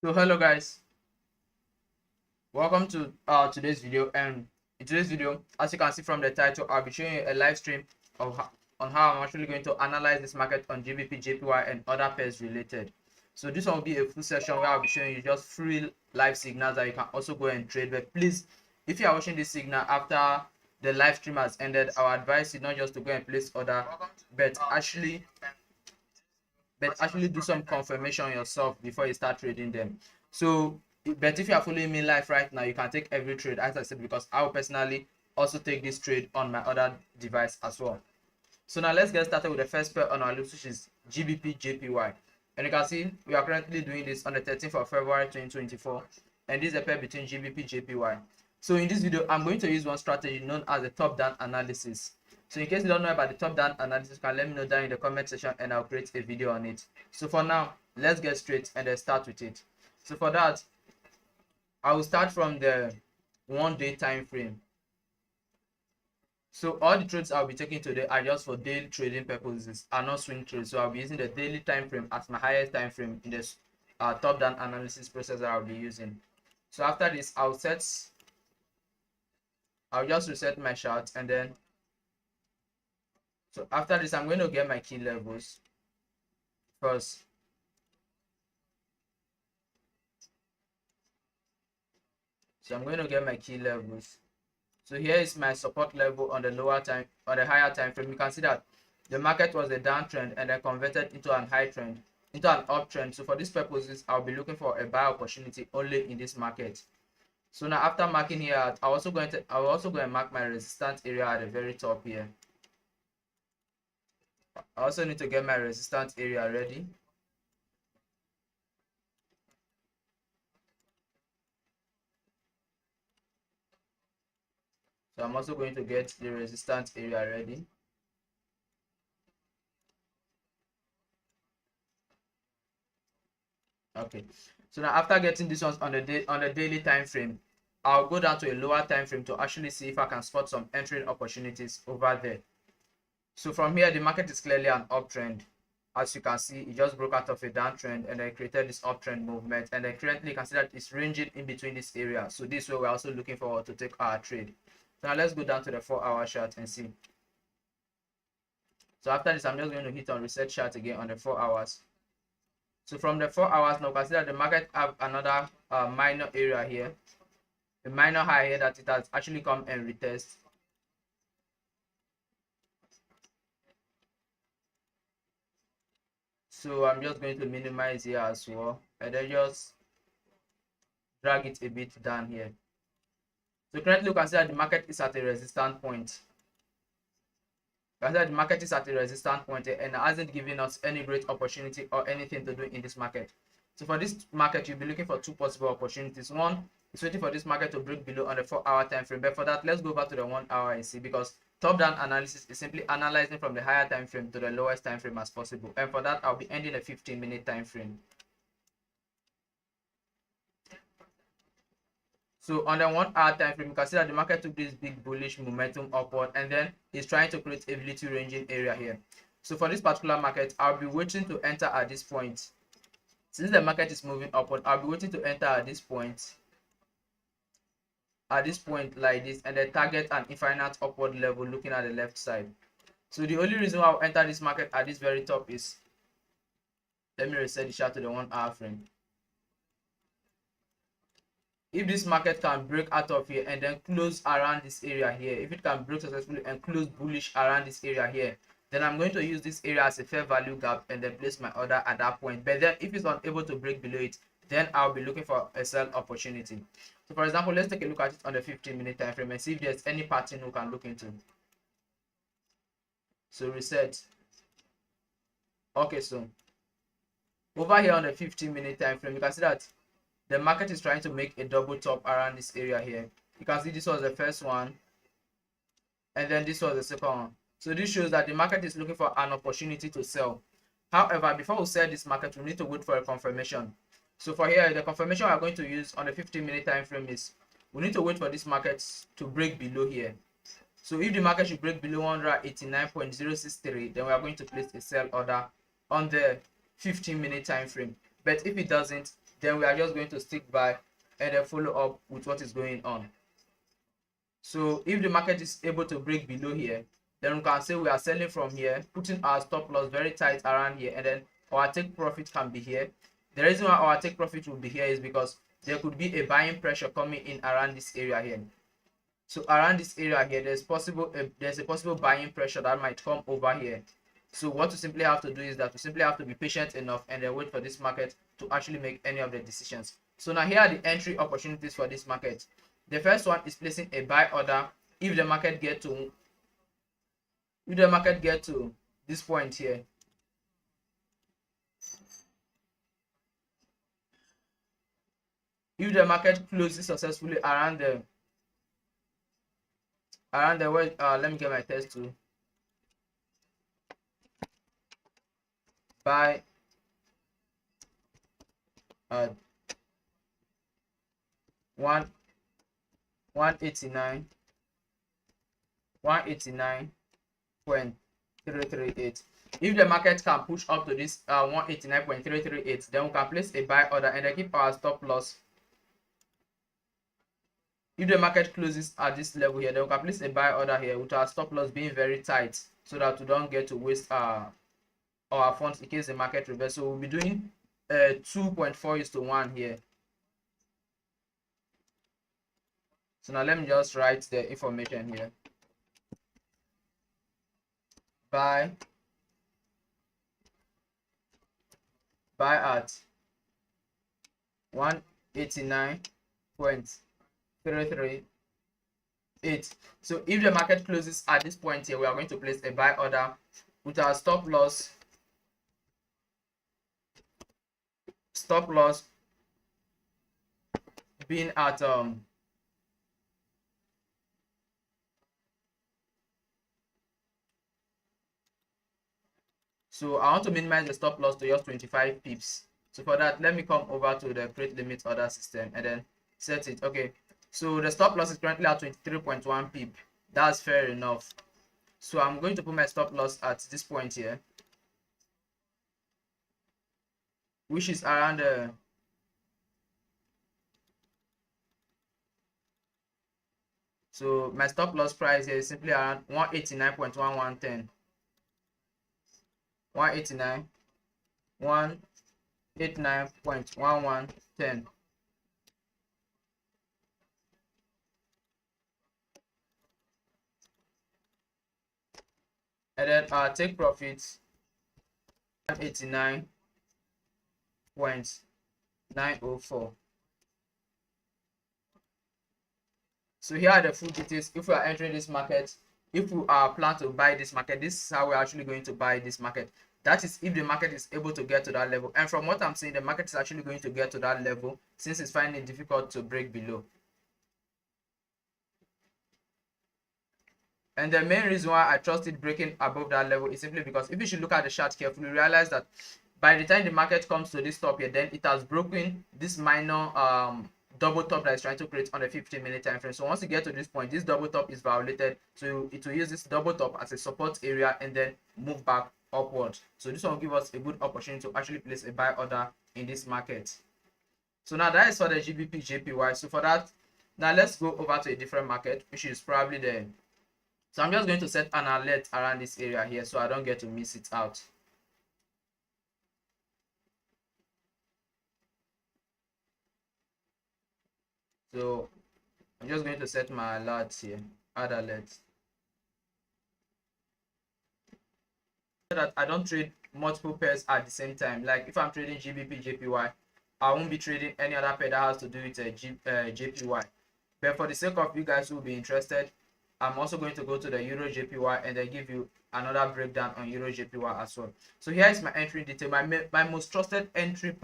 So hello guys, welcome to today's video. And in today's video, as you can see from the title, I'll be showing you a live stream of on how I'm actually going to analyze this market on GBPJPY and other pairs related. So this one will be a full session where I'll be showing you just free live signals that you can also go and trade. But please, if you are watching this signal after the live stream has ended, our advice is not just to go and place order, but actually do some confirmation yourself before you start trading them. So but if you are following me live right now, you can take every trade, as I said, because I will personally also take this trade on my other device as well. So now let's get started with the first pair on our list, which is GBPJPY. And you can see we are currently doing this on the 13th of February 2024, and this is a pair between GBPJPY. So in this video, I'm going to use one strategy known as the top-down analysis. So in case you don't know about the top-down analysis, you can let me know down in the comment section and I'll create a video on it. So for now, let's get straight and then start with it. So for that, I will start from the 1-day time frame. So all the trades I'll be taking today are just for daily trading purposes, are not swing trades. So I'll be using the daily time frame as my highest time frame in this top-down analysis process that I'll be using. So after this, I'll just reset my chart, and then so after this, I'm going to get my key levels first. So I'm going to get my key levels. So here is my support level on the higher time frame. You can see that the market was a downtrend and then converted into an uptrend. So for these purposes, I'll be looking for a buy opportunity only in this market. So now after marking here, I'll also go and mark my resistance area at the very top here. I also need to get my resistance area ready. So I'm also going to get the resistance area ready. Okay, so now after getting this ones on the daily time frame, I'll go down to a lower time frame to actually see if I can spot some entering opportunities over there. So from here, the market is clearly an uptrend. As you can see, it just broke out of a downtrend and then created this uptrend movement, and then currently you can see that it's ranging in between this area. So this way we're also looking forward to take our trade. So now let's go down to the 4-hour chart and see. So after this, I'm just going to hit on reset chart again on the 4 hours. So from the 4 hours now, consider the market have another minor area here, a minor high here that it has actually come and retest. So I'm just going to minimize here as well, and then just drag it a bit down here. So currently you can see that the market is at a resistance point. You can see that the market is at a resistance point and hasn't given us any great opportunity or anything to do in this market. So for this market, you'll be looking for two possible opportunities. One is waiting for this market to break below on the 4-hour time frame. But for that, let's go back to the 1 hour and see, because top-down analysis is simply analyzing from the higher time frame to the lowest time frame as possible. And for that, I'll be ending a 15-minute time frame. So on the 1 hour time frame, you can see that the market took this big bullish momentum upward, and then it's trying to create a little ranging area here. So for this particular market, I'll be waiting to enter at this point. Since the market is moving upward, I'll be waiting to enter at this point like this, and then target an infinite upward level looking at the left side. So the only reason why I'll enter this market at this very top is, let me reset the chart to the 1 hour frame. If this market can break out of here and then close around this area here, if it can break successfully and close bullish around this area here, then I'm going to use this area as a fair value gap and then place my order at that point. But then if it's unable to break below it, then I'll be looking for a sell opportunity. So for example, let's take a look at it on the 15-minute time frame and see if there's any pattern we can look into. So reset. Okay, so over here on the 15-minute time frame, you can see that the market is trying to make a double top around this area here. You can see this was the first one, and then this was the second one. So this shows that the market is looking for an opportunity to sell. However, before we sell this market, we need to wait for a confirmation. So for here, the confirmation we are going to use on the 15-minute time frame is we need to wait for this market to break below here. So if the market should break below 189.063, then we are going to place a sell order on the 15-minute time frame. But if it doesn't, then we are just going to stick by and then follow up with what is going on. So if the market is able to break below here, then we can say we are selling from here, putting our stop loss very tight around here, and then our take profit can be here. The reason why our take profit will be here is because there could be a buying pressure coming in around this area here. So around this area here, there's a possible buying pressure that might come over here. So what we simply have to do is that we simply have to be patient enough and then wait for this market to actually make any of the decisions. So now here are the entry opportunities for this market. The first one is placing a buy order if the market get to this point here. If the market closes successfully around the let me get my test tool. Buy at 189.338. If the market can push up to this 189.338, then we can place a buy order and then keep our stop loss. If the market closes at this level here, then we can place a buy order here with our stop loss being very tight so that we don't get to waste our funds in case the market reverses. So we'll be doing 2.4:1 here. So now let me just write the information here. Buy at 189.338. So if the market closes at this point here, we are going to place a buy order with our stop loss being at so I want to minimize the stop loss to just 25 pips. So for that, let me come over to the create limit order system and then set it. Okay, so the stop loss is currently at 23.1 pip. That's fair enough. So I'm going to put my stop loss at this point here, which is around so my stop loss price here is simply around 189.1110. 189.1110. And then our take profits 189.904. So here are the full details. If we are entering this market, if we are plan to buy this market, this is how we're actually going to buy this market. That is if the market is able to get to that level. And from what I'm saying, the market is actually going to get to that level since it's finding it difficult to break below. And the main reason why I trust it breaking above that level is simply because if you should look at the chart carefully, realize that by the time the market comes to this top here, then it has broken this minor double top that is trying to create on the 15-minute time frame. So once you get to this point, this double top is violated, so it will use this double top as a support area and then move back upward. So this one will give us a good opportunity to actually place a buy order in this market. So now that is for the GBPJPY. So for that, now let's go over to a different market, which is probably the so I'm just going to set an alert around this area here so I don't get to miss it out. So I'm just going to set my alert here, add alert, so that I don't trade multiple pairs at the same time. Like if I'm trading GBPJPY, I won't be trading any other pair that has to do with JPY. But for the sake of you guys who will be interested, I'm also going to go to the EURGBP and then give you another breakdown on EURGBP as well. So here is my entry detail. My most trusted entry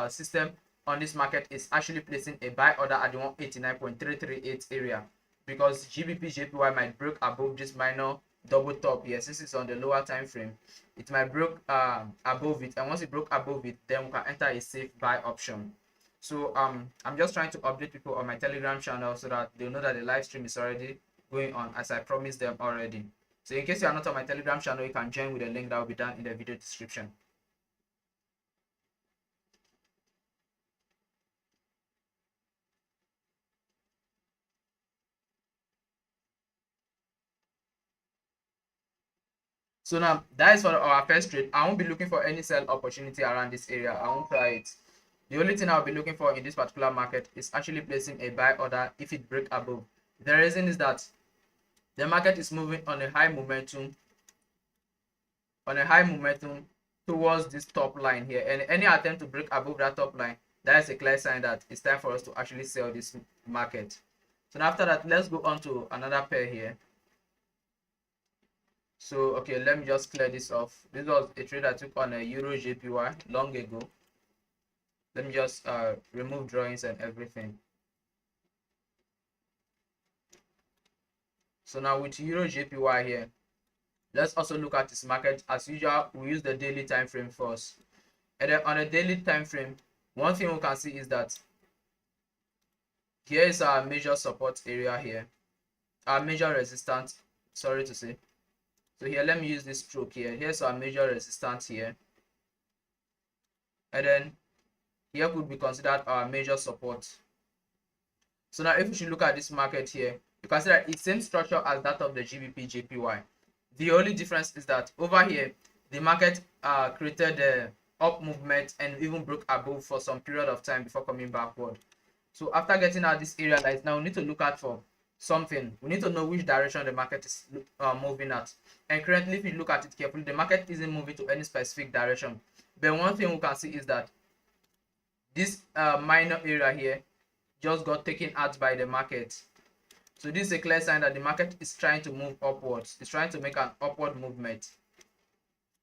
system on this market is actually placing a buy order at the 189.338 area, because GBPJPY might break above this minor double top here. Since it's on the lower time frame, it might break above it, and once it broke above it, then we can enter a safe buy option. So I'm just trying to update people on my Telegram channel so that they'll know that the live stream is already going on, as I promised them already. So in case you are not on my Telegram channel, you can join with the link that will be down in the video description. So now that is for our first trade. I won't be looking for any sell opportunity around this area. I won't try it. The only thing I'll be looking for in this particular market is actually placing a buy order if it break above. The reason is that the market is moving on a high momentum towards this top line here, and any attempt to break above that top line, that is a clear sign that it's time for us to actually sell this market. So after that, let's go on to another pair here. So okay, let me just clear this off. This was a trade I took on a EURGBP long ago. Let me just remove drawings and everything. So now with EURGBP here, let's also look at this market. As usual, we use the daily time frame first. And then on a daily time frame, one thing we can see is that here is our major support area here, our major resistance, sorry to say. So here, let me use this stroke here. Here's our major resistance here, and then here could be considered our major support. So now if we should look at this market here, you can see that it's same structure as that of the GBPJPY. The only difference is that over here the market created the up movement and even broke above for some period of time before coming backward. So after getting out this area light, now we need to look out for something. We need to know which direction the market is moving at. And currently, if you look at it carefully, the market isn't moving to any specific direction. But one thing we can see is that this minor area here just got taken out by the market. So this is a clear sign that the market is trying to move upwards. It's trying to make an upward movement.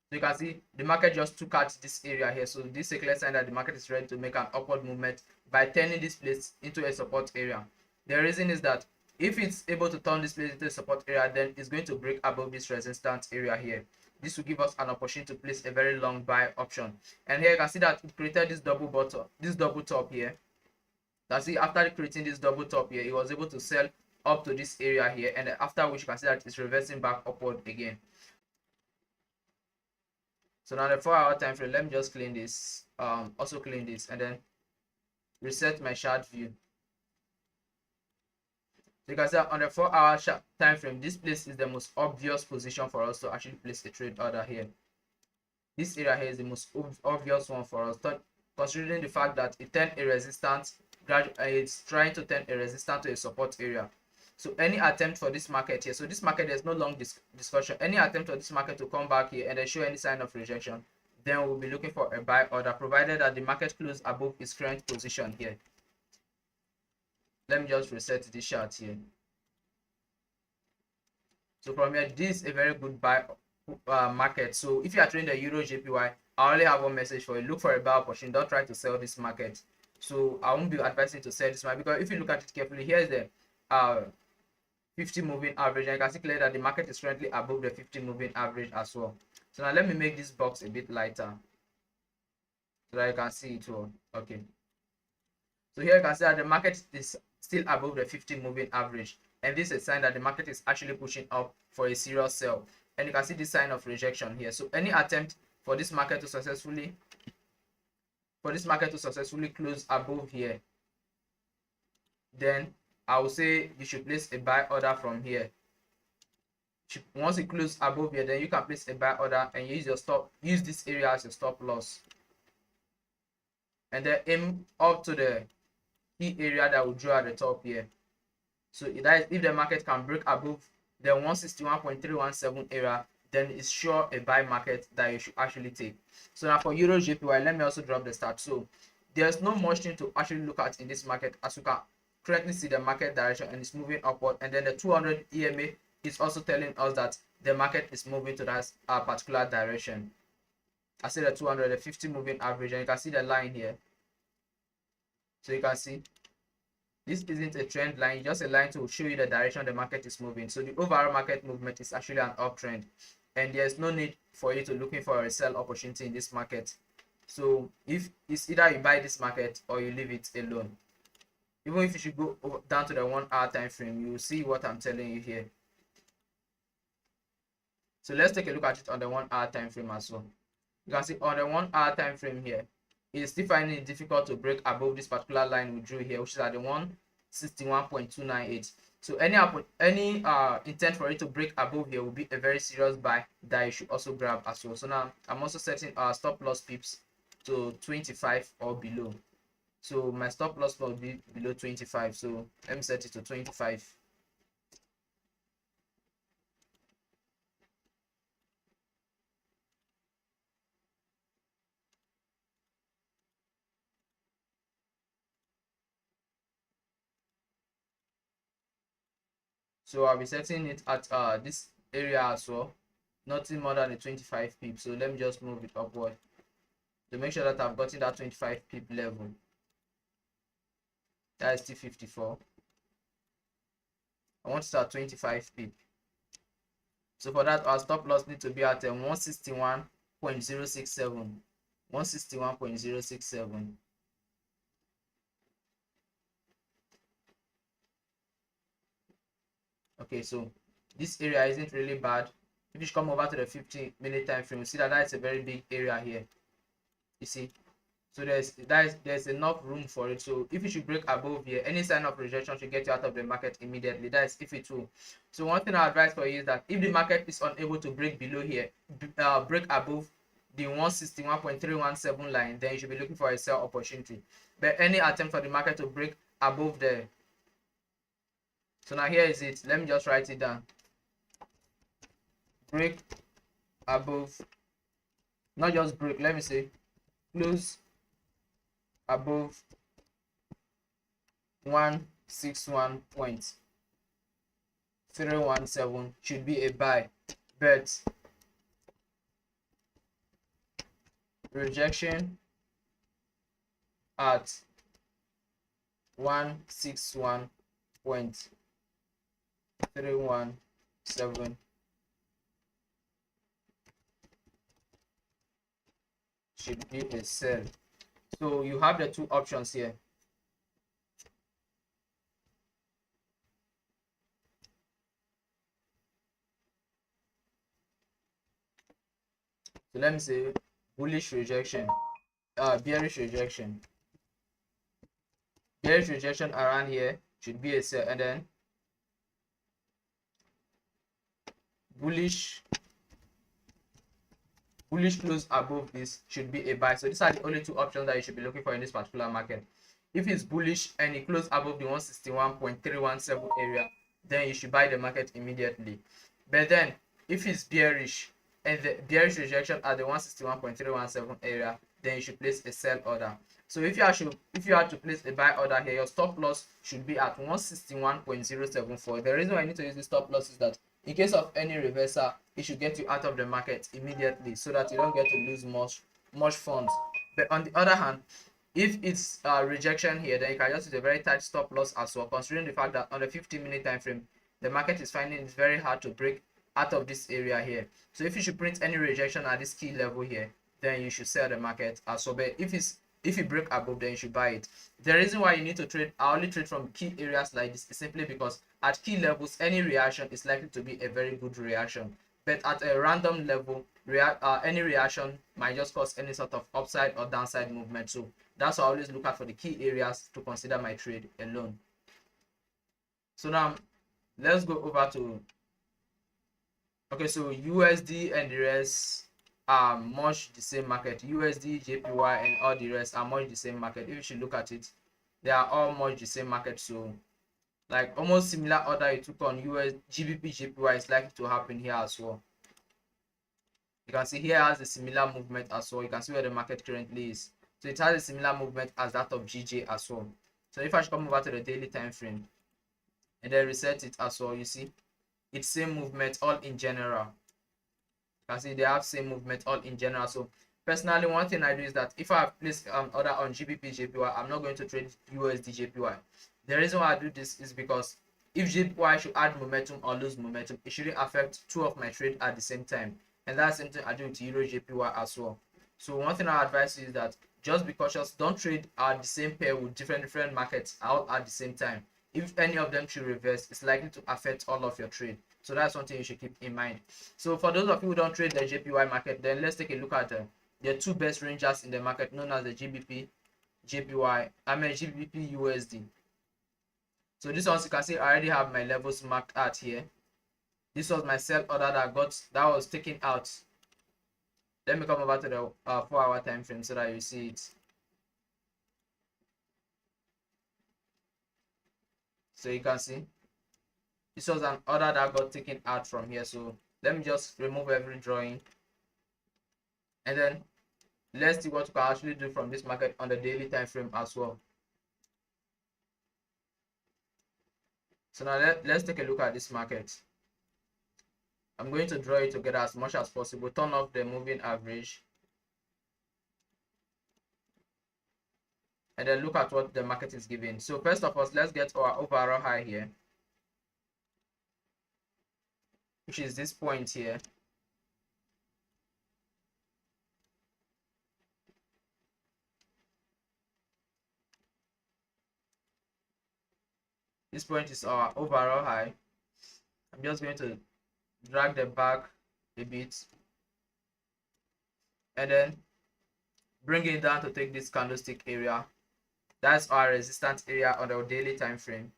So you can see the market just took out this area here. So this is a clear sign that the market is ready to make an upward movement by turning this place into a support area. The reason is that if it's able to turn this place into a support area, then it's going to break above this resistance area here. This will give us an opportunity to place a very long buy option. And here you can see that it created this double bottom, this double top here. You can see after creating this double top here, it was able to sell up to this area here, and after which you can see that it's reversing back upward again. So now the 4-hour time frame, let me just clean this, also clean this, and then reset my chart view. So you can see on the 4-hour time frame, this place is the most obvious position for us to actually place a trade order here. This area here is the most obvious one for us, considering the fact that it turned a resistance, it's trying to turn a resistance to a support area. So any attempt for this market here, so this market, there's no long discussion. Any attempt for this market to come back here and then show any sign of rejection, then we'll be looking for a buy order, provided that the market closes above its current position here. Let me just reset this chart here. So from here, this is a very good buy market. So if you are trading the EURGBP, I only have one message for you: look for a buy opportunity. Don't try to sell this market. So I won't be advising to sell this market, because if you look at it carefully, here's the 50 moving average, and you can see clearly that the market is currently above the 50 moving average as well. So now let me make this box a bit lighter so that you can see it all. Okay, so here you can see that the market is still above the 50 moving average, and this is a sign that the market is actually pushing up for a serious sell. And you can see this sign of rejection here. So any attempt for this market to successfully close above here, then I will say you should place a buy order from here. Once it closes above here, then you can place a buy order and use this area as a stop loss, and then aim up to the key area that will draw at the top here. So that is, if the market can break above the 161.317 area, then it's sure a buy market that you should actually take. So now for EURGBP, let me also drop the start. So there's no much thing to actually look at in this market, as you can correctly see the market direction and it's moving upward, and then the 200 EMA is also telling us that the market is moving to that particular direction. I say the 250 moving average, and you can see the line here. So you can see this isn't a trend line, just a line to show you the direction the market is moving. So the overall market movement is actually an uptrend, and there's no need for you to looking for a sell opportunity in this market. So if it's either you buy this market or you leave it alone. Even if you should go down to the 1-hour time frame, you will see what I'm telling you here. So let's take a look at it on the 1-hour time frame as well. You can see on the 1-hour time frame here, it's still finding it difficult to break above this particular line we drew here, which is at the 161.298. So any intent for it to break above here will be a very serious buy that you should also grab as well. So now I'm also setting our stop loss pips to 25 or below. So my stop loss will be below 25. So let me set it to 25. So I'll be setting it at this area as well, nothing more than a 25 pip. So let me just move it upward to make sure that I've gotten that 25 pip level. That is still 54. I want to start 25 pip. So for that, our stop loss need to be at 161.067. 161.067. Okay, so this area isn't really bad. If you come over to the 50-minute time frame, you see that that's a very big area here. You see, so there's enough room for it. So if you should break above here, any sign of rejection should get you out of the market immediately. That is if it will. So one thing I advise for you is that if the market is unable to break below here, break above the 161.317 line, then you should be looking for a sell opportunity. But any attempt for the market to break above there. So now here is it. Let me just write it down. Break above, not just break, let me say close above 161.317 should be a buy, but rejection at 161.317 should be a sell. So you have the two options here. So let me say bullish rejection, bearish rejection. Bearish rejection around here should be a sell, and then bullish close above this should be a buy. So these are the only two options that you should be looking for in this particular market. If it's bullish and it close above the 161.317 area, then you should buy the market immediately. But then if it's bearish and the bearish rejection at the 161.317 area, then you should place a sell order. So if you are to place a buy order here, your stop loss should be at 161.074. The reason why I need to use the stop loss is that in case of any reversal, it should get you out of the market immediately so that you don't get to lose much funds. But on the other hand, if it's rejection here, then you can just use a very tight stop loss as well, considering the fact that on the 50-minute time frame, the market is finding it's very hard to break out of this area here. So if you should print any rejection at this key level here, then you should sell the market as well. But if you break above, then you should buy it. The reason why you need to trade, I only trade from key areas like this is simply because at key levels, any reaction is likely to be a very good reaction. But at a random level, any reaction might just cause any sort of upside or downside movement. So that's why I always look out for the key areas to consider my trade alone. So now let's go over to, okay, so USD and the rest are much the same market. USD, JPY, and all the rest are much the same market. If you should look at it, they are all much the same market. So like almost similar order you took on GBPJPY is likely to happen here as well. You can see here has a similar movement as well. You can see where the market currently is. So it has a similar movement as that of GJ as well. So if I should come over to the daily time frame and then reset it as well, you see it's same movement all in general. You can see they have same movement all in general. So personally, one thing I do is that if I have placed an order on GBPJPY, I'm not going to trade USDJPY. The reason why I do this is because if JPY should add momentum or lose momentum, it shouldn't affect two of my trade at the same time. And that's the same thing I do with EURGBP as well. So one thing I advise you is that just be cautious. Don't trade the same pair with different markets out at the same time. If any of them should reverse, it's likely to affect all of your trade. So that's something you should keep in mind. So for those of you who don't trade the JPY market, then let's take a look at the two best rangers in the market, known as the GBPJPY, GBPUSD. So this one, you can see I already have my levels marked out here. This was my sell order that was taken out. Let me come over to the 4-hour time frame so that you see it. So you can see this was an order that got taken out from here. So let me just remove every drawing, and then let's see what we can actually do from this market on the daily time frame as well. So now let's take a look at this market. I'm going to draw it together as much as possible. Turn off the moving average, and then look at what the market is giving. So first of all, let's get our overall high here, which is this point here. This point is our overall high. I'm just going to drag the back a bit and then bring it down to take this candlestick area. That's our resistance area on the daily time frame.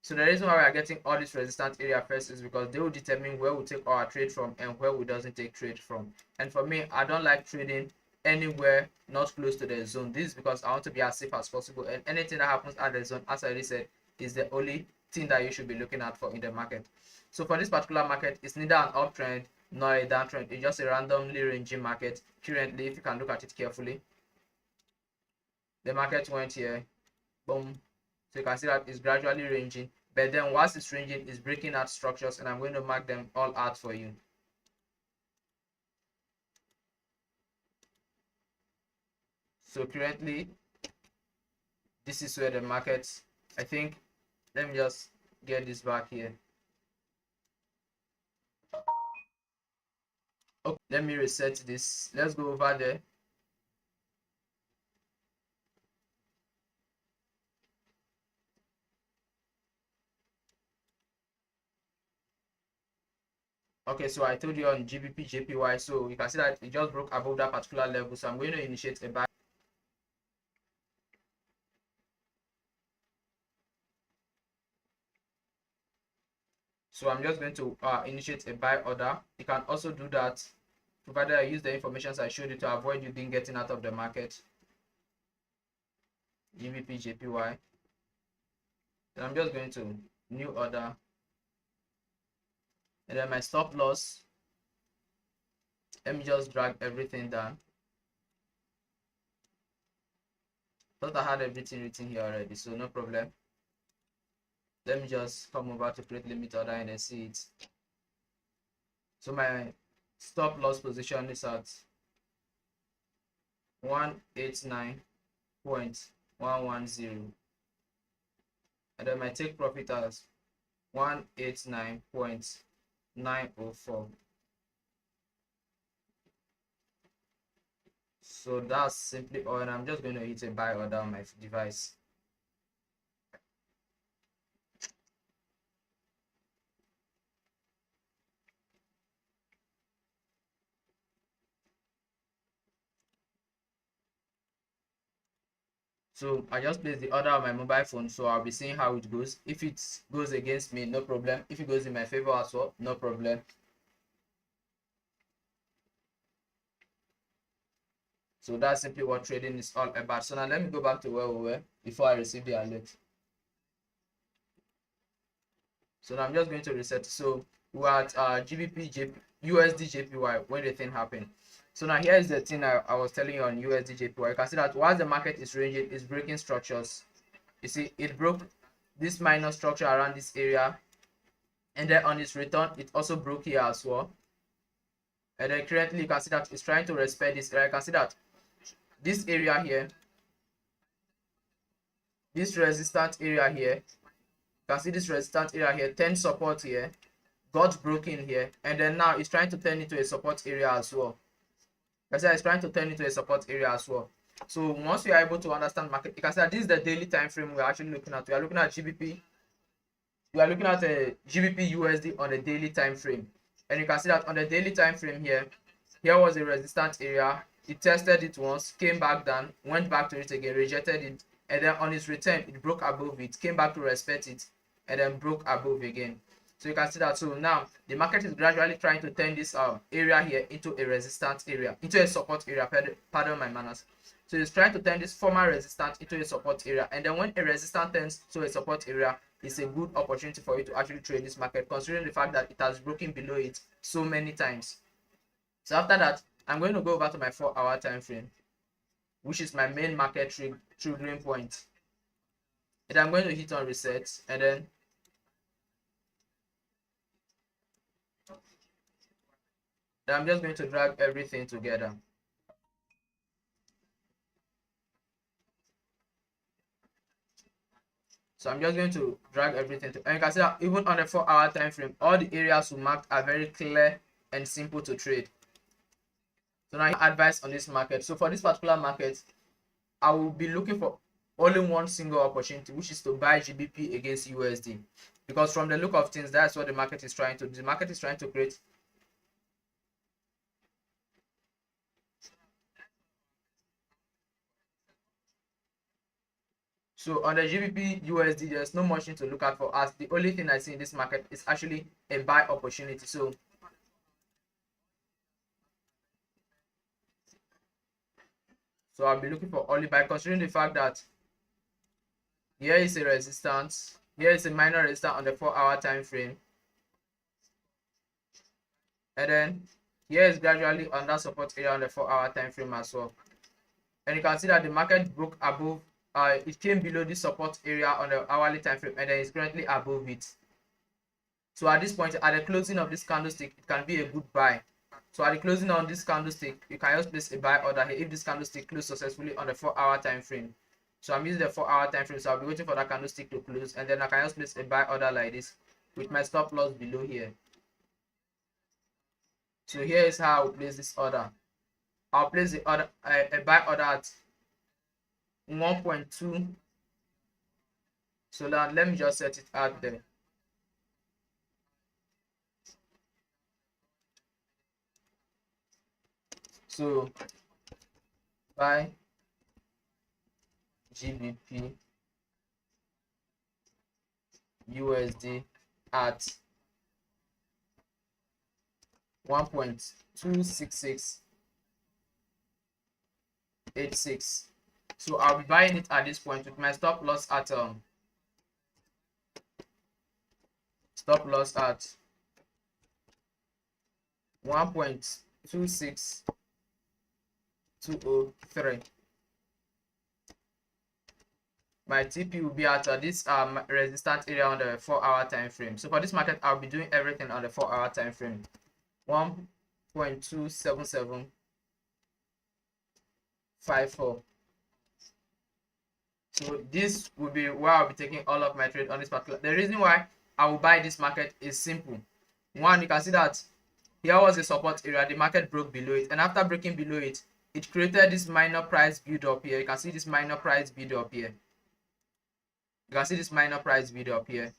So the reason why we are getting all this resistance area first is because they will determine where we take our trade from and where we doesn't take trade from. And for me, I don't like trading anywhere not close to the zone. This is because I want to be as safe as possible, and anything that happens at the zone, as I already said, is the only thing that you should be looking at for in the market. So for this particular market, it's neither an uptrend nor a downtrend. It's just a randomly ranging market currently. If you can look at it carefully, the market went here, boom. So you can see that it's gradually ranging, but then once it's ranging, it's breaking out structures, and I'm going to mark them all out for you. So currently, this is where the market, I think, let me just get this back here. Okay, let me reset this. Let's go over there. Okay, so I told you on GBPJPY, so you can see that it just broke above that particular level. So I'm going to initiate a buy. So I'm just going to initiate a buy order. You can also do that provided I use the information I showed you to avoid you being getting out of the market. GBPJPY. Then I'm just going to new order, and then my stop loss, let me just drag everything down. Thought I had everything written here already, so no problem. Let me just come over to create limit order and then see it. So my stop loss position is at 189.110, and then my take profit as 189.904. So that's simply all, and I'm just going to hit a buy order on my device. So I just place the order on my mobile phone, so I'll be seeing how it goes. If it goes against me, no problem. If it goes in my favor as well, no problem. So that's simply what trading is all about. So now let me go back to where we were before I received the alert. So now I'm just going to reset. So we're at USD/JPY when the thing happened. So now here is the thing I was telling you on USD/JPY. You can see that while the market is ranging, it's breaking structures. You see, it broke this minor structure around this area, and then on its return, it also broke here as well. And then currently, you can see that it's trying to respect this area. You can see that this area here, this resistance area here, you can see this resistance area here, 10 support here, got broken here, and then now it's trying to turn into a support area as well. I said it's trying to turn into a support area as well. So once we are able to understand market, you can see that this is the daily time frame we're actually looking at. We are looking at GBP. We are looking at a GBPUSD on the daily time frame, and you can see that on the daily time frame here was a resistance area. It tested it once, came back down, went back to it again, rejected it, and then on its return it broke above it, came back to respect it, and then broke above again. So you can see that. So now the market is gradually trying to turn this area here into a resistance area, into a support area. Pardon my manners. So it's trying to turn this former resistance into a support area, and then when a resistance turns to a support area, it's a good opportunity for you to actually trade this market, considering the fact that it has broken below it so many times. So after that, I'm going to go over to my 4-hour time frame, which is my main market triggering point. And I'm going to hit on reset, and then I'm just going to drag everything together. So I'm just going to drag everything and you can see that even on the 4-hour time frame, all the areas we marked are very clear and simple to trade. So now advice on this market. So for this particular market, I will be looking for only one single opportunity, which is to buy GBP against USD, because from the look of things, that's what the market is trying to do. The market is trying to create So on the GBP USD, there's no much thing to look at for us. The only thing I see in this market is actually a buy opportunity. So I'll be looking for only buy, considering the fact that here is a resistance, here is a minor resistance on the 4-hour time frame, and then here is gradually under support area on the 4-hour time frame as well. And you can see that the market broke above, it came below this support area on the hourly time frame, and then it's currently above it. So at this point, at the closing of this candlestick, it can be a good buy. So at the closing on this candlestick, you can just place a buy order here if this candlestick closed successfully on the 4-hour time frame. So I'm using the 4-hour time frame, so I'll be waiting for that candlestick to close, and then I can just place a buy order like this with my stop loss below here. So here is how I'll place this order. I'll place the order, a buy order at 1.2. So now let me just set it out there. So buy GBP USD at 1.26686. So I'll be buying it at this point with my stop loss at 1.26203. My TP will be at this resistance area on the 4-hour time frame. So for this market, I'll be doing everything on the 4-hour time frame. 1.27754. So this will be where I'll be taking all of my trade on this particular. The reason why I will buy this market is simple. One, you can see that here was a support area, the market broke below it, and after breaking below it, it created this minor price build up here. You can see this minor price build up here. You can see this minor price build up here.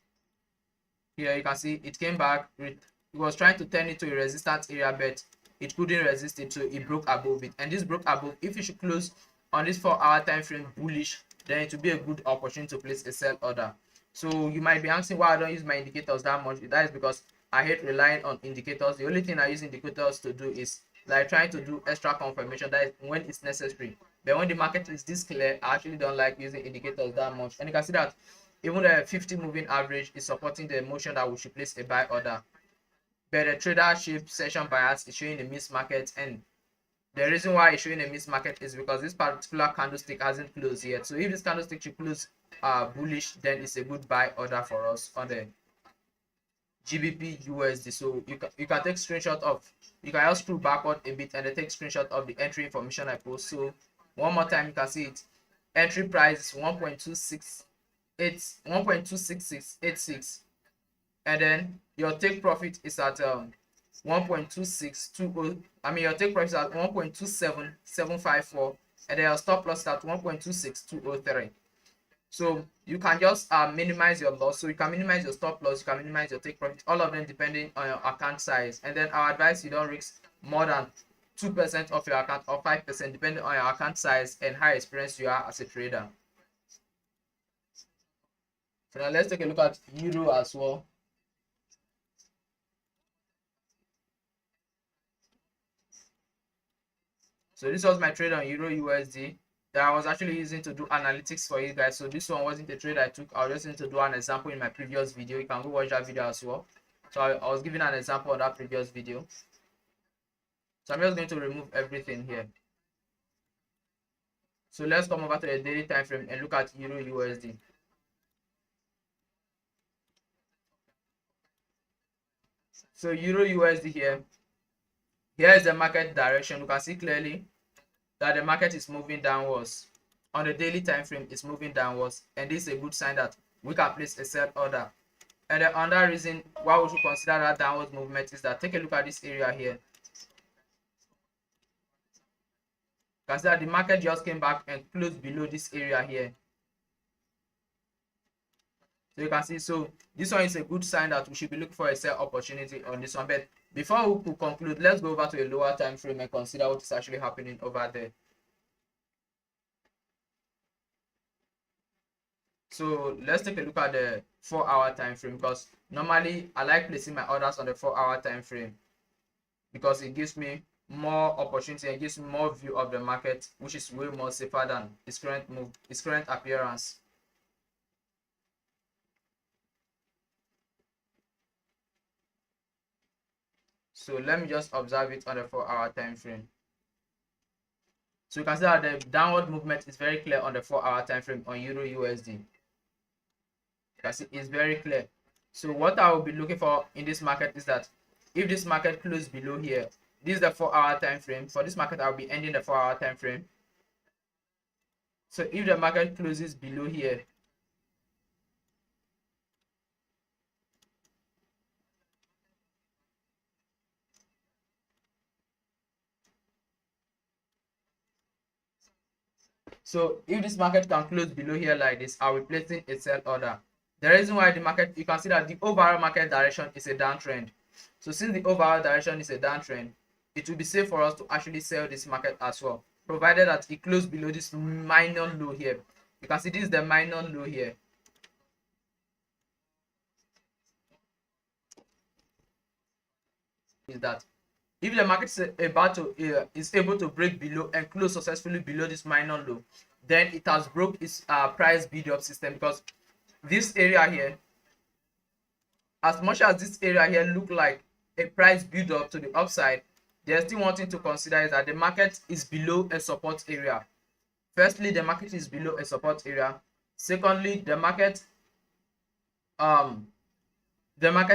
Here you can see it came back. It was trying to turn it to a resistance area, but it couldn't resist it, so it broke above it. And this broke above. If you should close on this 4-hour time frame bullish, then it will be a good opportunity to place a sell order. So you might be asking why I don't use my indicators that much. That is because I hate relying on indicators. The only thing I use indicators to do is like trying to do extra confirmation, that is when it's necessary. But when the market is this clear, I actually don't like using indicators that much. And you can see that even the 50 moving average is supporting the emotion that we should place a buy order. But the trader shape session bias is showing a missed market, and the reason why it's showing a missed market is because this particular candlestick hasn't closed yet. So if this candlestick should close bullish, then it's a good buy order for us on the GBP USD. So you can take screenshot of, you can just scroll backward a bit and then take screenshot of the entry information I post. So one more time, you can see it. Entry price is 1.26686, and then your take profit is at 1.2620. I mean your take profit is at 1.27754, and then your stop loss is at 1.26203. So you can just minimize your loss. So you can minimize your stop loss, you can minimize your take profit, all of them depending on your account size. And then our advice, you don't risk more than 2% of your account or 5%, depending on your account size and how experienced you are as a trader. So now let's take a look at euro as well. So this was my trade on euro USD that I was actually using to do analytics for you guys. So this one wasn't a trade I took. I was just going to do an example in my previous video. You can go watch that video as well. So I was giving an example of that previous video. So I'm just going to remove everything here. So let's come over to the daily time frame and look at euro USD. So euro USD here. Here is the market direction. You can see clearly that the market is moving downwards. On the daily time frame, it's moving downwards, and this is a good sign that we can place a sell order. And the other reason why we should consider that downward movement is that take a look at this area here. Consider the market just came back and closed below this area here. So you can see, so this one is a good sign that we should be looking for a sell opportunity on this one. But before we could conclude, let's go over to a lower time frame and consider what is actually happening over there. So let's take a look at the 4-hour time frame, because normally I like placing my orders on the 4-hour time frame because it gives me more opportunity and gives me more view of the market, which is way more safer than its current move, its current appearance. So let me just observe it on the 4-hour time frame. So you can see that the downward movement is very clear on the 4-hour time frame on euro USD. You can see it's very clear. So what I will be looking for in this market is that if this market closes below here, this is the 4-hour time frame. For this market, I'll be ending the 4-hour time frame. So if the market closes below here, so if this market can close below here like this, I'll be placing a sell order. The reason why the market, you can see that the overall market direction is a downtrend. So since the overall direction is a downtrend, it will be safe for us to actually sell this market as well, provided that it closes below this minor low here. You can see this is the minor low here. Is that if the market is able to break below and close successfully below this minor low, then it has broke its price build-up system, because this area here, as much as this area here look like a price build-up to the upside, there's still one thing to consider is that the market is below a support area. Firstly, the market is below a support area. Secondly, the market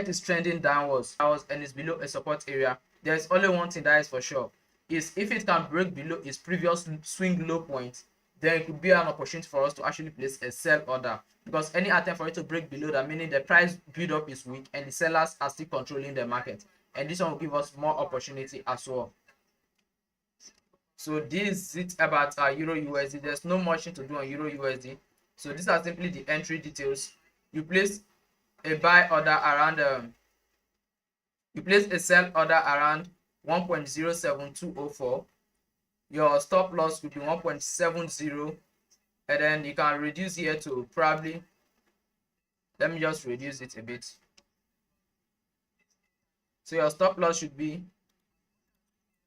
is trending downwards and is below a support area. There's only one thing that is for sure, is if it can break below its previous swing low point, then it could be an opportunity for us to actually place a sell order, because any attempt for it to break below that, meaning the price build up is weak and the sellers are still controlling the market, and this one will give us more opportunity as well. So this is it about euro USD. There's no much to do on euro USD. So these are simply the entry details. You place a buy order around you place a sell order around 1.07204. Your stop loss could be 1.70, and then you can reduce here to probably, let me just reduce it a bit. So your stop loss should be,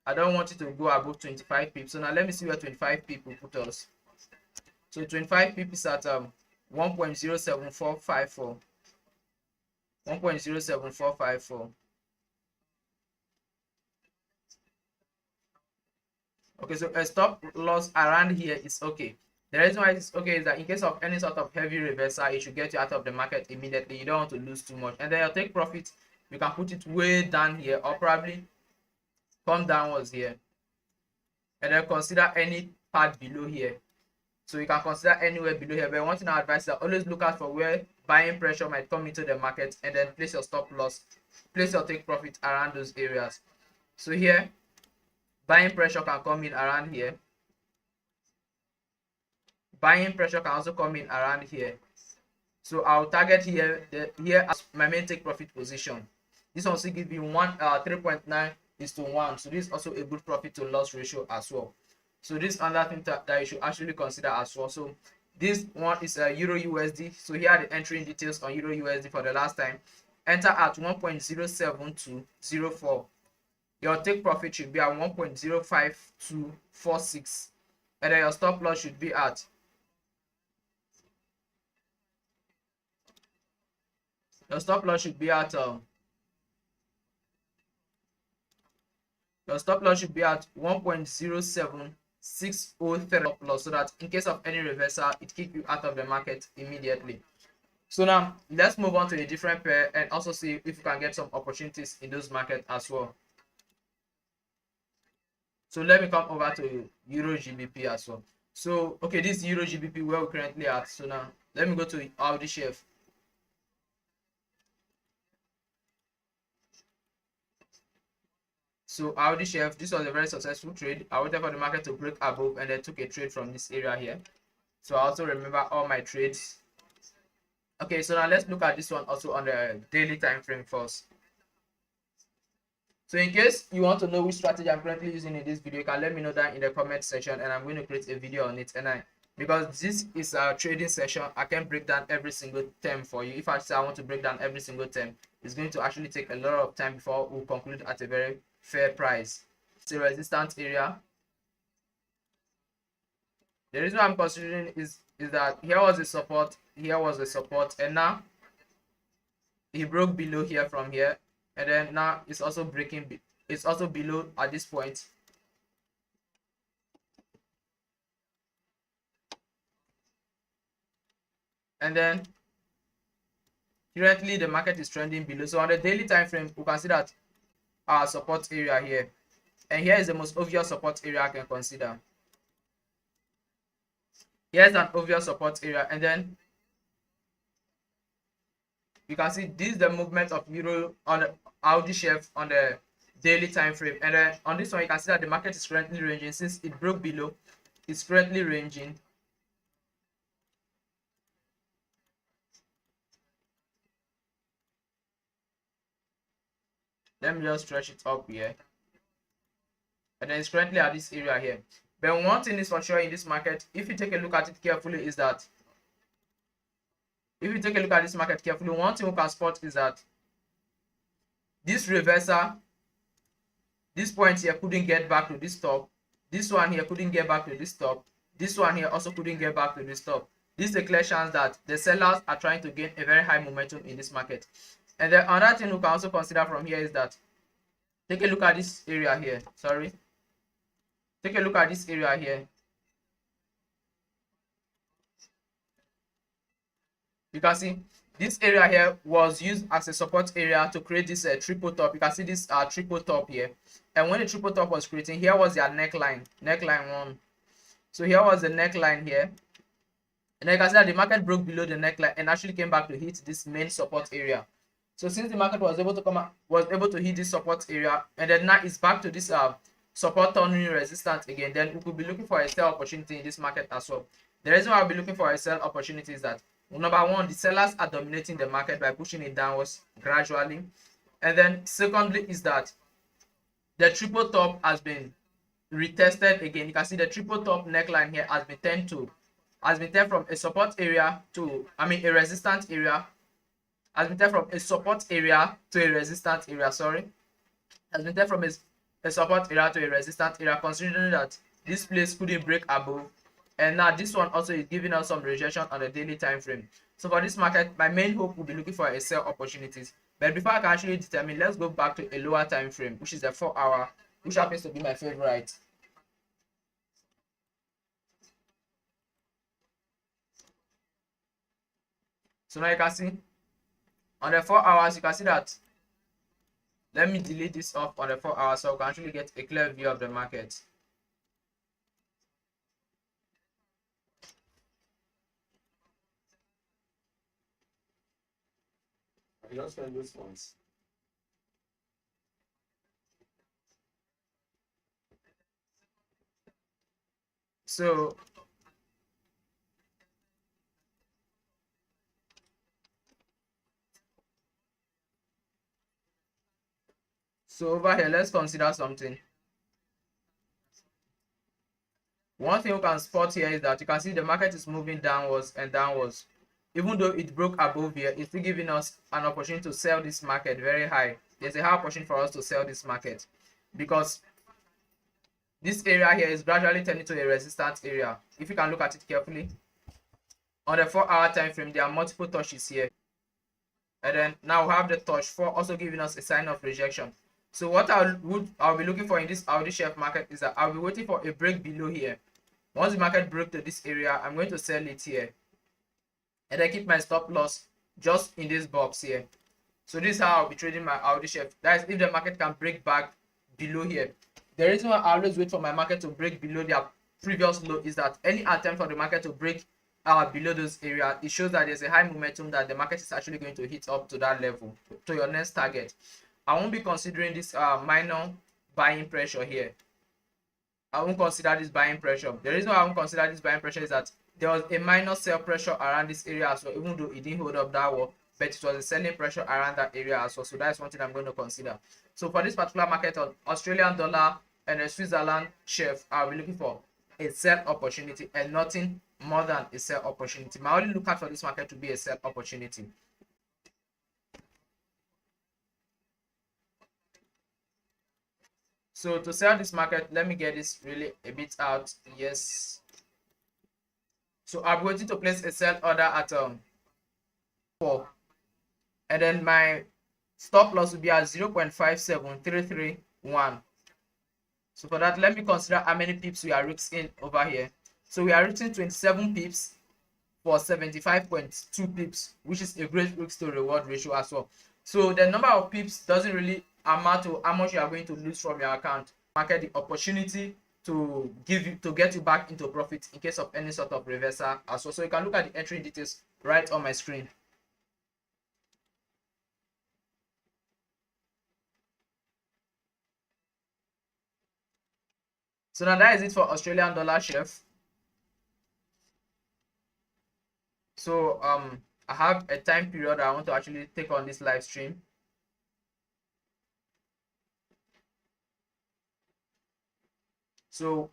I don't want it to go above 25 pips. So now let me see where 25 pips will put us. So 25 pips is at 1.07454. 1.07454. Okay, so a stop loss around here is okay. The reason why it's okay is that in case of any sort of heavy reversal, it should get you out of the market immediately. You don't want to lose too much. And then your take profit, you can put it way down here, or probably come downwards here. And then consider any part below here. So you can consider anywhere below here. But one thing I advise is that always look out for where buying pressure might come into the market, and then place your stop loss, place your take profit around those areas. So here, buying pressure can come in around here. Buying pressure can also come in around here. So I'll target here as my main take profit position. This also gives me 3.9:1. So this is also a good profit to loss ratio as well. So this is another thing that you should actually consider as well. So This one is a Euro USD. So here are the entering details on Euro USD for the last time. Enter at 1.07204. Your take profit should be at 1.05246, and then your stop loss should be at your stop loss should be at 1.07603 stop loss, so that in case of any reversal, it keep you out of the market immediately. So now let's move on to a different pair and also see if you can get some opportunities in those markets as well. So let me come over to Euro GBP as well. So okay, this is Euro GBP where we're currently at. So now let me go to AUDCHF. So AUDCHF, this was a very successful trade. I waited for the market to break above and then took a trade from this area here. So I also remember all my trades. Okay, so now let's look at this one also on the daily time frame first. So in case you want to know which strategy I'm currently using in this video, you can let me know that in the comment section, and I'm going to create a video on it. And because this is a trading session, I can break down every single term for you. If I say I want to break down every single term, it's going to actually take a lot of time before we conclude at a very fair price. It's a resistance area. The reason I'm considering is that here was a support, and now he broke below here from here, and then now it's also breaking, it's also below at this point. And then currently the market is trending below. So on the daily time frame, we can see that our support area here, and here is the most obvious support area I can consider. Here's an obvious support area, and then you can see this is the movement of euro on the AUDCHF on the daily time frame. And then on this one, you can see that the market is currently ranging. Since it broke below, it's currently ranging. Let me just stretch it up here, and then it's currently at this area here. But one thing is for sure in this market, if you take a look at it carefully, is that if you take a look at this market carefully, one thing we can spot is that this reversal, this point here couldn't get back to this top. This one here couldn't get back to this top. This one here also couldn't get back to this top. This is a clear chance that the sellers are trying to gain a very high momentum in this market. And then another thing we can also consider from here is that, take a look at this area here. Take a look at this area here. You can see this area here was used as a support area to create this triple top. You can see this triple top here, and when the triple top was creating, here was their neckline one. So here was the neckline here, and then you can see that the market broke below the neckline and actually came back to hit this main support area. So since the market was able to hit this support area, and then now it's back to this support turning resistance again, then we could be looking for a sell opportunity in this market as well. The reason why I'll be looking for a sell opportunity is that, number one, the sellers are dominating the market by pushing it downwards gradually. And then secondly is that the triple top has been retested again. You can see the triple top neckline here has been turned from a support area to, a resistance area. Has been turned from a support area to a resistance area, Has been turned from a support area to a resistance area, considering that this place couldn't break above. And now this one also is giving us some rejection on the daily time frame. So for this market, my main hope will be looking for a sell opportunities. But before I can actually determine, let's go back to a lower time frame, which is the 4 hour, which happens to be my favorite. So now you can see on the 4 hours, you can see that, let me delete this off on the 4 hours so we can actually get a clear view of the market. I just spend this once. So over here, let's consider something. One thing we can spot here is that you can see the market is moving downwards and downwards. Even though it broke above here, it's still giving us an opportunity to sell this market very high. There's a high opportunity for us to sell this market because this area here is gradually turning to a resistance area. If you can look at it carefully, on the 4-hour time frame, there are multiple touches here. And then now we have the touch 4 also giving us a sign of rejection. So what I'll be looking for in this AUDCHF market is that I'll be waiting for a break below here. Once the market broke to this area, I'm going to sell it here. And then keep my stop loss just in this box here. So this is how I'll be trading my AUDCHF. That is if the market can break back below here. The reason why I always wait for my market to break below their previous low is that any attempt for the market to break below those areas, it shows that there's a high momentum that the market is actually going to hit up to that level, to your next target. I won't be considering this minor buying pressure here. I won't consider this buying pressure. The reason why I won't consider this buying pressure is that there was a minor sell pressure around this area as well, even though it didn't hold up that well, but it was a selling pressure around that area as well. So that's one thing I'm going to consider. So for this particular market on Australian dollar and a Switzerland chef, I'll be looking for a sell opportunity and nothing more than a sell opportunity. My only lookout for this market to be a sell opportunity. So to sell this market, let me get this really a bit out. Yes. So I'm going to place a sell order at 4, and then my stop loss will be at 0.57331. So for that, let me consider how many pips we are risking over here. So we are risking 27 pips for 75.2 pips, which is a great risk to reward ratio as well. So the number of pips doesn't really amount to how much you are going to lose from your account. Market the opportunity to get you back into profit in case of any sort of reversal as well. So you can look at the entry details right on my screen. So now that is it for Australian dollar chef. So I have a time period I want to actually take on this live stream. So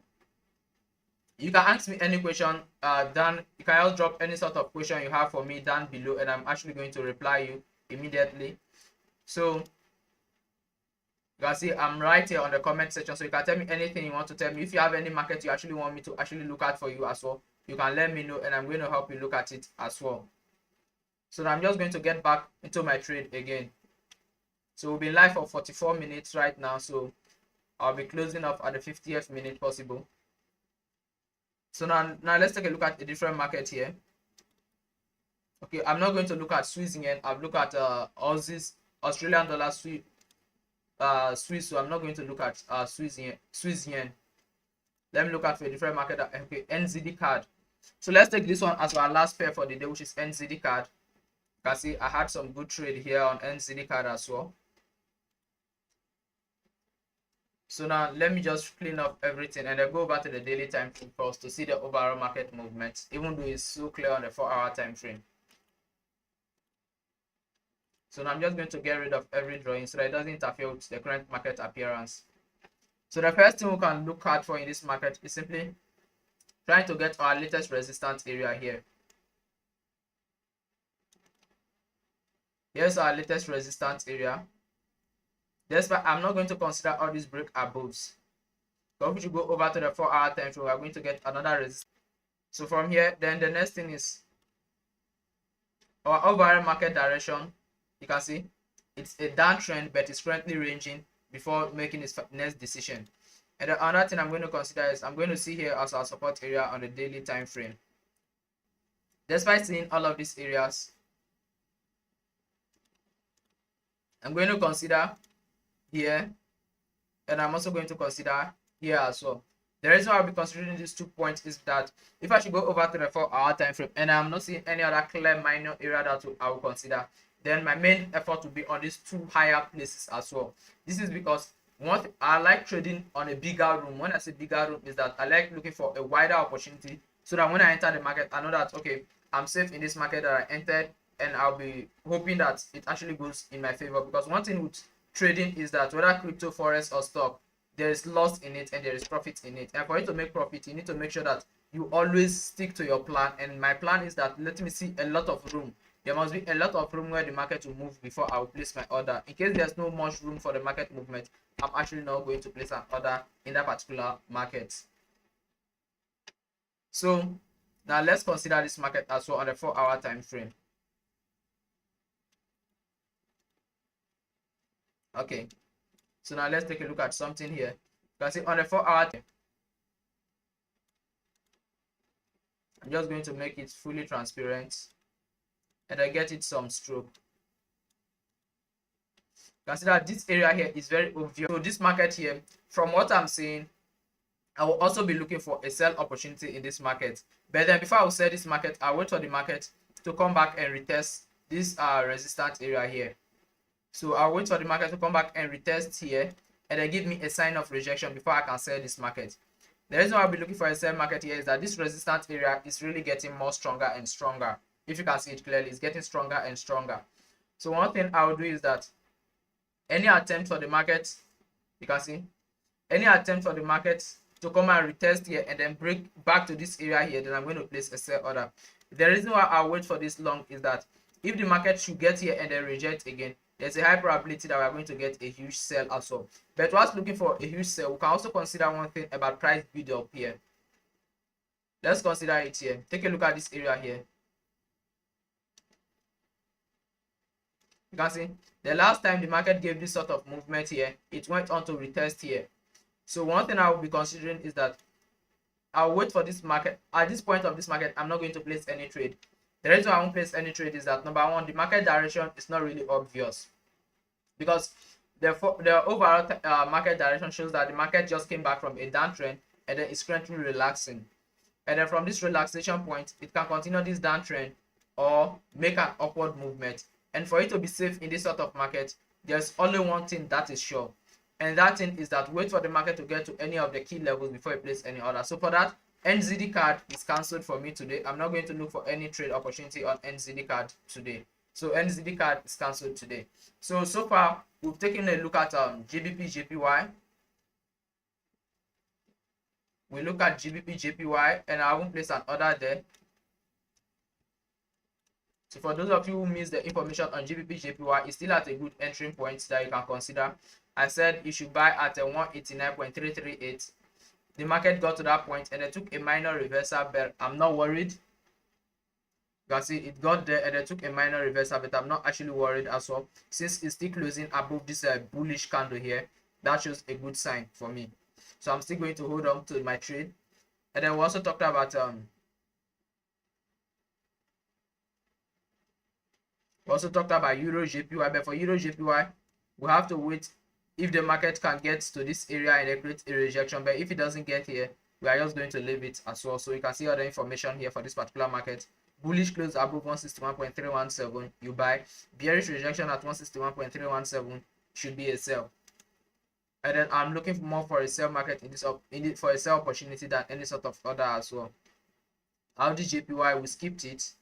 you can ask me any question down. You can also drop any sort of question you have for me down below, and I'm actually going to reply you immediately. So you can see I'm right here on the comment section, so you can tell me anything you want to tell me. If you have any market you actually want me to actually look at for you as well, you can let me know and I'm going to help you look at it as well. So now I'm just going to get back into my trade again. So we'll be live for 44 minutes right now, so I'll be closing up at the 50th minute possible. So now let's take a look at a different market here. Okay, I'm not going to look at Swiss yen. I've looked at Aussies, Australian dollar, Swiss, so I'm not going to look at Swiss yen. Let me look at for a different market. Okay, NZD card. So let's take this one as our last pair for the day, which is NZD card. You can see I had some good trade here on NZD card as well. So now let me just clean up everything and then go back to the daily time frame first to see the overall market movement, even though it's so clear on the 4-hour time frame. So now I'm just going to get rid of every drawing so that it doesn't interfere with the current market appearance. So the first thing we can look at for in this market is simply trying to get our latest resistance area here. Here's our latest resistance area. That's why I'm not going to consider all these break aboves. But if we should go over to the 4-hour time frame, we are going to get another resistance. So from here, then the next thing is our overall market direction. You can see it's a downtrend, but it's currently ranging before making its next decision. And the other thing I'm going to consider is I'm going to see here as our support area on the daily time frame. Despite seeing all of these areas, I'm going to consider here, and I'm also going to consider here as well. The reason why I'll be considering these 2 points is that if I should go over to the 4-hour time frame and I'm not seeing any other clear minor area that I will consider, then my main effort will be on these 2 higher places as well. This is because what I like trading on a bigger room. When I say bigger room, is that I like looking for a wider opportunity so that when I enter the market, I know that okay, I'm safe in this market that I entered, and I'll be hoping that it actually goes in my favor. Because one thing with trading is that whether crypto, forex, or stock, there is loss in it and there is profit in it. And for you to make profit, you need to make sure that you always stick to your plan. And my plan is that let me see a lot of room. There must be a lot of room where the market will move before I will place my order. In case there's no much room for the market movement, I'm actually not going to place an order in that particular market. So now let's consider this market as well on the 4-hour time frame. Okay, so now let's take a look at something here. You can see on the 4-hour time, I'm just going to make it fully transparent and I get it some stroke. You can see that this area here is very obvious. So this market here, from what I'm seeing, I will also be looking for a sell opportunity in this market. But then before I will sell this market, I'll wait for the market to come back and retest this resistance area here. So I'll wait for the market to come back and retest here and then give me a sign of rejection before I can sell this market. The reason why I'll be looking for a sell market here is that this resistance area is really getting more stronger and stronger. If you can see it clearly, it's getting stronger and stronger. So one thing I'll do is that any attempt for the market, you can see, any attempt for the market to come and retest here and then break back to this area here, then I'm going to place a sell order. The reason why I'll wait for this long is that if the market should get here and then reject again, there's a high probability that we're going to get a huge sell as well. But whilst looking for a huge sell, we can also consider one thing about price build up here. Let's consider it here. Take a look at this area here. You can see the last time the market gave this sort of movement here, it went on to retest here. So one thing I will be considering is that I'll wait for this market. At this point of this market, I'm not going to place any trade. The reason I won't place any trade is that number one, the market direction is not really obvious, because the overall market direction shows that the market just came back from a downtrend and then it's currently relaxing. And then from this relaxation point, it can continue this downtrend or make an upward movement. And for you to be safe in this sort of market, there's only one thing that is sure. And that thing is that wait for the market to get to any of the key levels before you place any order. So for that, NZD card is cancelled for me today. I'm not going to look for any trade opportunity on NZD card today. So NZD card is cancelled today. So far, we've taken a look at GBPJPY. We look at GBPJPY and I won't place an order there. So for those of you who missed the information on GBPJPY, it's still at a good entry point that you can consider. I said you should buy at a 189.338. The market got to that point and it took a minor reversal, but I'm not worried. You can see it got there and it took a minor reversal, but I'm not actually worried as well, since it's still closing above this bullish candle here. That shows a good sign for me. So I'm still going to hold on to my trade. And then we also talked about EURGBP, but for EURGBP, we have to wait if the market can get to this area and create a rejection. But if it doesn't get here, we are just going to leave it as well. So you can see all the information here for this particular market. Bullish close above 161.317, you buy. Bearish rejection at 161.317 should be a sell. And then I'm looking more for a sell market for a sell opportunity than any sort of order as well. AUDCHF, we skipped it.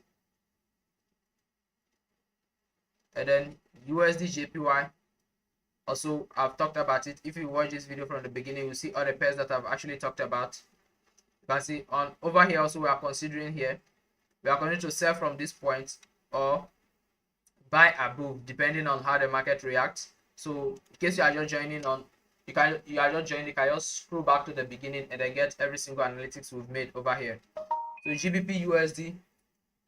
And then USDJPY, also I've talked about it. If you watch this video from the beginning, you'll see all the pairs that I've actually talked about. You can see on over here also we are considering here. We are going to sell from this point or buy above, depending on how the market reacts. So in case you are just joining on, you can just scroll back to the beginning and then get every single analytics we've made over here. So GBPUSD,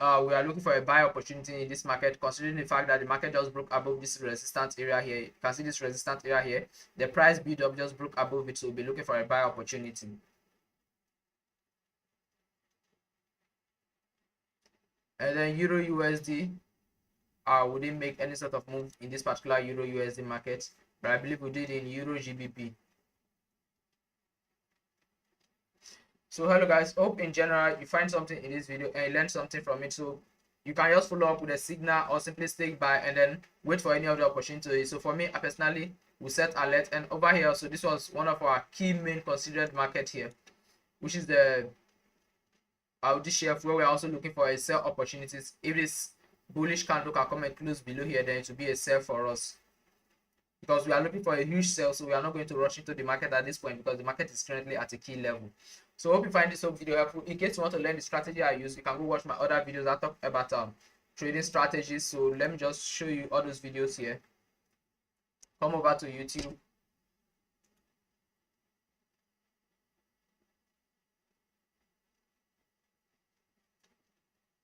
we are looking for a buy opportunity in this market, considering the fact that the market just broke above this resistance area here. You can see this resistance area here. The price build up just broke above it, so we'll be looking for a buy opportunity. And then Euro USD, we didn't make any sort of move in this particular Euro USD market, but I believe we did in EURGBP. So hello guys, hope in general you find something in this video and you learn something from it. So you can just follow up with a signal or simply stick by and then wait for any other opportunity. So for me, I personally will set alert. And over here, so this was one of our key main considered market here, which is the AUDCHF, where we're also looking for a sell opportunities. If this bullish candle can come and close below here, then it will be a sell for us. because we are looking for a huge sell, so we are not going to rush into the market at this point because the market is currently at a key level. So hope you find this video helpful. In case you want to learn the strategy I use, you can go watch my other videos. I talk about trading strategies. So let me just show you all those videos here. Come over to YouTube.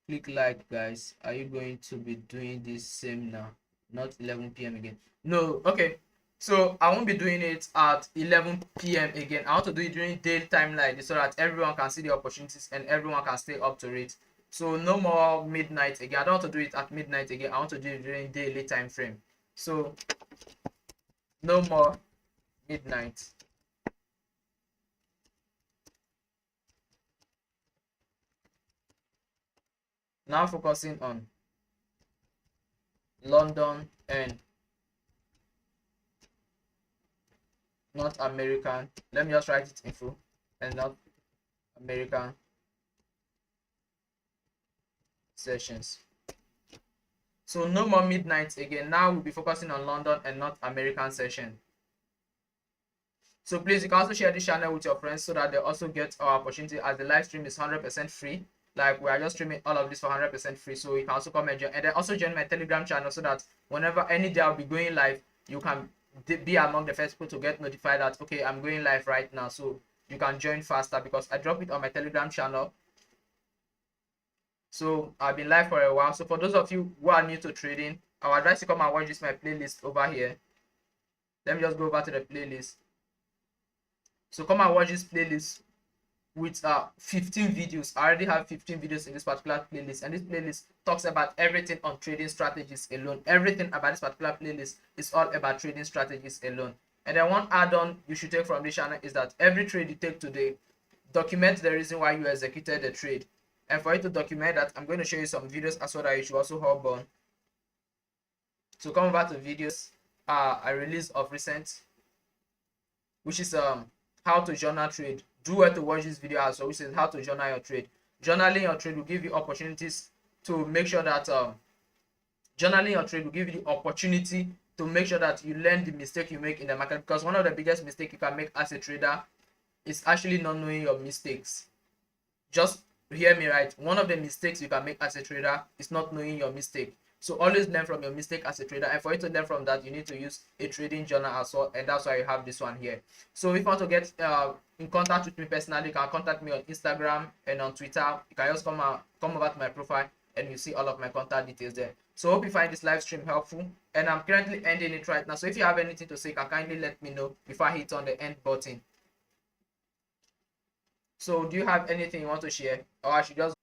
Click like, guys. Are you going to be doing this same now? Not 11 p.m. again. No, okay. So I won't be doing it at 11 p.m. again. I want to do it during daytime light so that everyone can see the opportunities and everyone can stay up to it. So no more midnight again. I don't want to do it at midnight again. I want to do it during daily time frame. So no more midnight. Now focusing on London and North American. Let me just write it info and North American sessions. So no more midnight again. Now we'll be focusing on London and North American session. So please, you can also share this channel with your friends so that they also get our opportunity, as the live stream is 100% free. Like, we are just streaming all of this for 100% free. So you can also come and join, and then also join my Telegram channel so that whenever any day I'll be going live, you can be among the first people to get notified that, okay, I'm going live right now. So you can join faster because I drop it on my Telegram channel. So I've been live for a while. So for those of you who are new to trading, I would advise you come and watch this my playlist over here. Let me just go over to the playlist. So come and watch this playlist with 15 videos. I already have 15 videos in this particular playlist, and this playlist talks about everything on trading strategies alone. Everything about this particular playlist is all about trading strategies alone. And then one add-on you should take from this channel is that every trade you take today, document the reason why you executed the trade. And for you to document that, I'm going to show you some videos as well that you should also hop on. So come over to videos. I released of recent, which is how to journal trade. Do well to watch this video as well, which is how to journal your trade. Journaling your trade will give you opportunities to make sure that journaling your trade will give you the opportunity to make sure that you learn the mistake you make in the market, because one of the biggest mistakes you can make as a trader is actually not knowing your mistakes. Just hear me right. One of the mistakes you can make as a trader is not knowing your mistake. So always learn from your mistake as a trader, and for you to learn from that, you need to use a trading journal as well, and that's why you have this one here. So if you want to get in contact with me personally, you can contact me on Instagram and on Twitter. You can just come over to my profile and you see all of my contact details there. So hope you find this live stream helpful, and I'm currently ending it right now. So if you have anything to say, you can kindly let me know before I hit on the end button. So do you have anything you want to share, or I should just